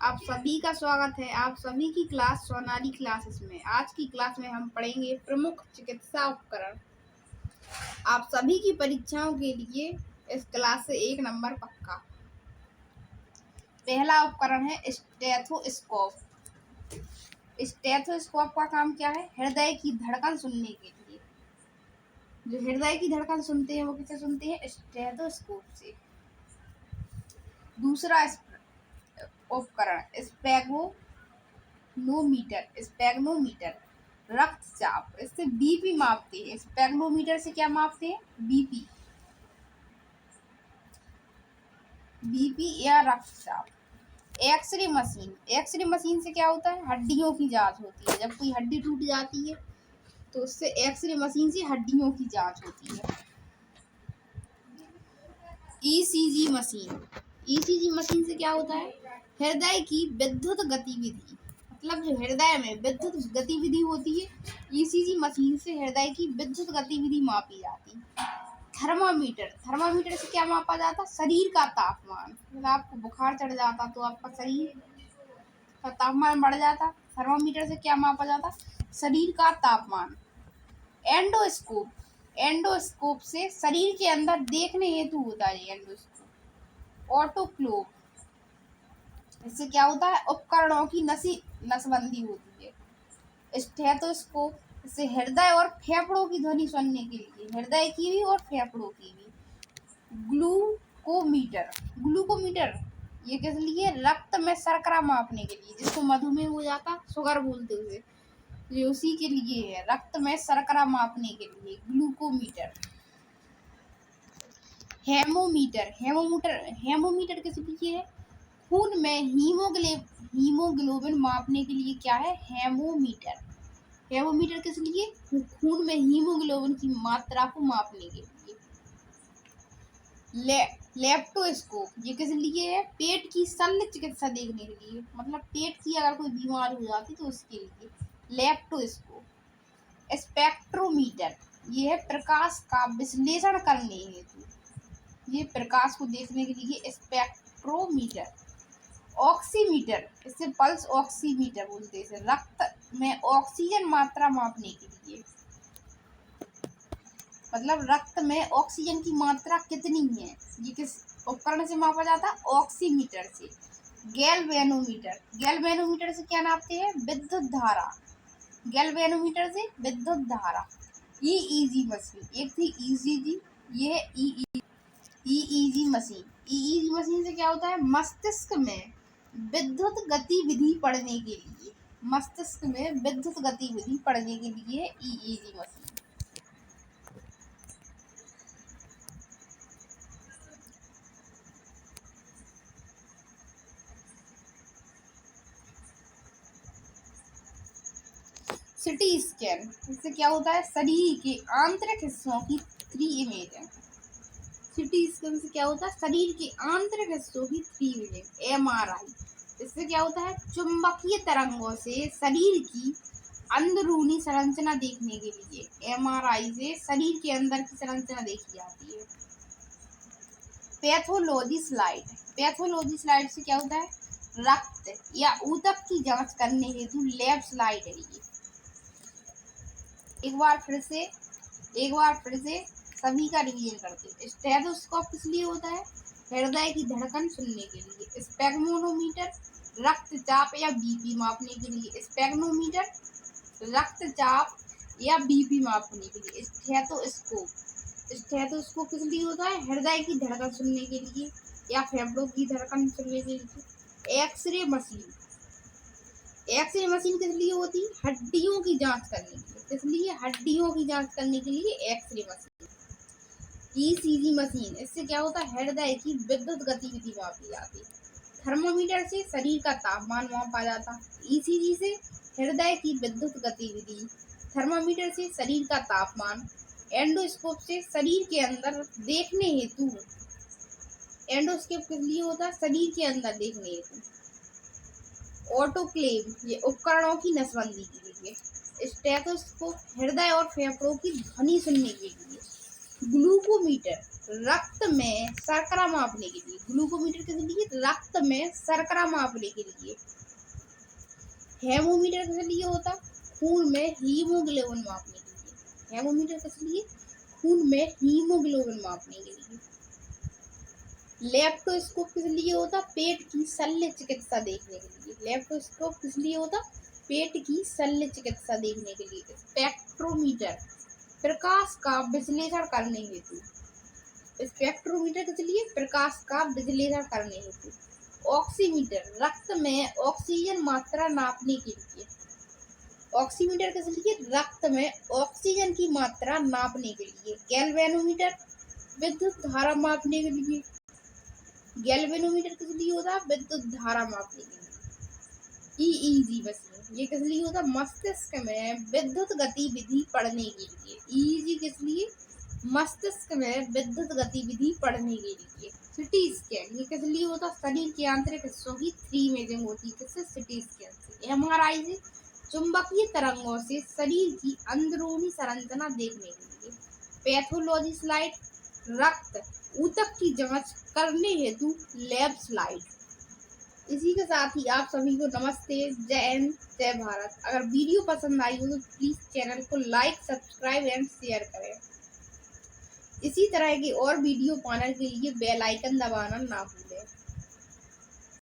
आप सभी का स्वागत है। आप सभी की क्लास सोनाली क्लासेस में। आज की क्लास में हम पढ़ेंगे प्रमुख चिकित्सा उपकरण। आप सभी की परीक्षाओं के लिए इस क्लास से 1 नंबर पक्का। पहला उपकरण है स्टेथोस्कोप। स्टेथोस्कोप का काम क्या है? हृदय की धड़कन सुनने के लिए। जो हृदय की धड़कन सुनते हैं वो किससे सुनते हैं? स्टेथोस्कोप से। दूसरा उपकरण स्पेग्नोमीटर रक्तचाप। इससे बीपी मापते हैं। स्पेग्नोमीटर से क्या मापते हैं? बीपी या रक्तचाप। एक्सरे मशीन से क्या होता है? हड्डियों की जांच होती है। जब कोई हड्डी टूट जाती है तो उससे एक्सरे मशीन से हड्डियों की जांच होती है। ईसीजी मशीन से क्या होता है? हृदय की विद्युत गतिविधि, मतलब जो हृदय में विद्युत गतिविधि होती है, ईसीजी मशीन से हृदय की विद्युत गतिविधि मापी जाती है। थर्मामीटर से क्या मापा जाता? शरीर का तापमान। जब आपको बुखार चढ़ जाता तो आपका शरीर का तापमान बढ़ जाता। थर्मामीटर से क्या मापा जाता? शरीर का तापमान। एंडोस्कोप से शरीर के अंदर देखने हेतु होता है एंडोस्कोप। ऑटोक्लेव, इससे क्या होता है? उपकरणों की नसबंदी होती है। स्टेथोस्कोप से हृदय और फेफड़ों की ध्वनि सुनने के लिए, हृदय की भी और फेफड़ों की भी। ग्लूकोमीटर ये किस लिए? रक्त में शर्करा मापने के लिए। जिसको मधुमेह हो जाता, शुगर बोलते हुए, ये उसी के लिए है, रक्त में शर्करा मापने के लिए ग्लूकोमीटर। हेमोमीटर किस लिए है? खून में हीमोग्लोबिन मापने के लिए क्या है? हेमोमीटर किस लिए? खून में हीमोग्लोबिन की मात्रा को मापने के लिए। लेप्टोस्कोप ये किस लिए है? पेट की शल्य चिकित्सा देखने के लिए, मतलब पेट की अगर कोई बीमारी हो जाती तो उसके लिए लेप्टोस्कोप। स्पेक्ट्रोमीटर ये है प्रकाश का विश्लेषण करने हेतु, ये प्रकाश को देखने के लिए स्पेक्ट्रोमीटर। ऑक्सीमीटर, इससे पल्स ऑक्सीमीटर बोलते हैं, रक्त में ऑक्सीजन मात्रा मापने के लिए, मतलब रक्त में ऑक्सीजन की मात्रा कितनी है, ये किस उपकरण से मापा जाता? ऑक्सीमीटर से। गैल्वेनोमीटर से क्या नापते हैं? विद्युत धारा। गैल्वेनोमीटर से विद्युत धारा। ईईजी मशीन, एक थी ईसीजी, ये है ईईजी मशीन से क्या होता है? मस्तिष्क में विद्युत गतिविधि पढ़ने के लिए, मस्तिष्क में विद्युत गतिविधि पढ़ने के लिए ईईजी मशीन। सिटी स्कैन, इससे क्या होता है? शरीर के आंतरिक हिस्सों की 3 इमेज। सिटी स्कैन से क्या होता है? शरीर के आंतरिक हिस्सों की 3 इमेज। एमआरआई, इससे क्या होता है? चुंबकीय तरंगों से शरीर की अंदरूनी संरचना देखने के लिए, एमआरआई से शरीर के अंदर की संरचना देखी जाती है। पैथोलॉजी स्लाइड से क्या होता है? रक्त या ऊतक की जांच करने हेतु लैब स्लाइड है ये। एक बार फिर से सभी का रिवीजन करते हैं। स्टेथोस्कोप किस लिए होता है? हृदय की धड़कन सुनने के लिए। स्पेग्नोमीटर रक्तचाप या बीपी मापने के लिए। स्पेग्नोमीटर रक्तचाप या बीपी मापने के लिए। स्टेथोस्कोप किस लिए होता है? हृदय की धड़कन सुनने के लिए या फेफड़ों की धड़कन सुनने के लिए। एक्सरे मशीन किस लिए होती है? हड्डियों की जांच करने के लिए। किस लिए? हड्डियों की जांच करने के लिए एक्सरे मशीन। ईसीजी मशीन, इससे क्या होता है? हृदय की विद्युत गतिविधि मापी जाती। थर्मोमीटर से शरीर का तापमान मापा जाता। ईसीजी से हृदय की विद्युत गतिविधि, थर्मामीटर से शरीर का तापमान, एंडोस्कोप से शरीर के अंदर देखने हेतु। एंडोस्कोप किस लिए होता है? शरीर के अंदर देखने हेतु। ऑटोक्लेव ये उपकरणों की नसबंदी के लिए। स्टेथोस्कोप हृदय और फेफड़ों की ध्वनि सुनने के लिए। ग्लूकोमीटर रक्त में शर्करा मापने के लिए, ग्लूकोमीटर किस लिए, रक्त में शर्करा मापने के लिए। हेमोमीटर किस लिए होता, खून में हीमोग्लोबिन मापने के लिए। हेमोमीटर किस लिए, खून में हीमोग्लोबिन मापने के लिए। लेप्टोस्कोप किस लिए होता, पेट की शल्य चिकित्सा देखने के लिए। लेप्टोस्कोप किस लिए होता, पेट की शल्य चिकित्सा देखने के लिए। स्पेक्ट्रोमीटर प्रकाश का विश्लेषण करने हेतु, स्पेक्ट्रोमीटर किस लिए, प्रकाश का विश्लेषण करने हेतु। ऑक्सीमीटर रक्त में ऑक्सीजन मात्रा नापने के लिए। ऑक्सीमीटर किस लिए, रक्त में ऑक्सीजन की मात्रा नापने के लिए। गैल्वेनोमीटर विद्युत धारा मापने के लिए। गैल्वेनोमीटर किस लिए होता, विद्युत धारा मापने के लिए। ईईजी मशीन ये किस लिए होता, मस्तिष्क में विद्युत गतिविधि पढ़ने के लिए। ईईजी किस लिए, मस्तिष्क में विद्युत गतिविधि पढ़ने के लिए। सिटी स्कैन ये किस लिए होता, शरीर के आंतरिक हिस्सों की 3 इमेजिंग होती है, किससे, सिटी स्कैन से। एमआरआई से चुंबकीय तरंगों से शरीर की अंदरूनी संरचना देखने के लिए। पैथोलॉजी स्लाइड रक्त ऊतक की जांच करने हेतु लैब स्लाइड। इसी के साथ ही आप सभी को नमस्ते, जय हिंद, जय भारत। अगर वीडियो पसंद आई हो तो प्लीज चैनल को लाइक, सब्सक्राइब एंड शेयर करें। इसी तरह की और वीडियो पाने के लिए बेल आइकन दबाना ना भूलें।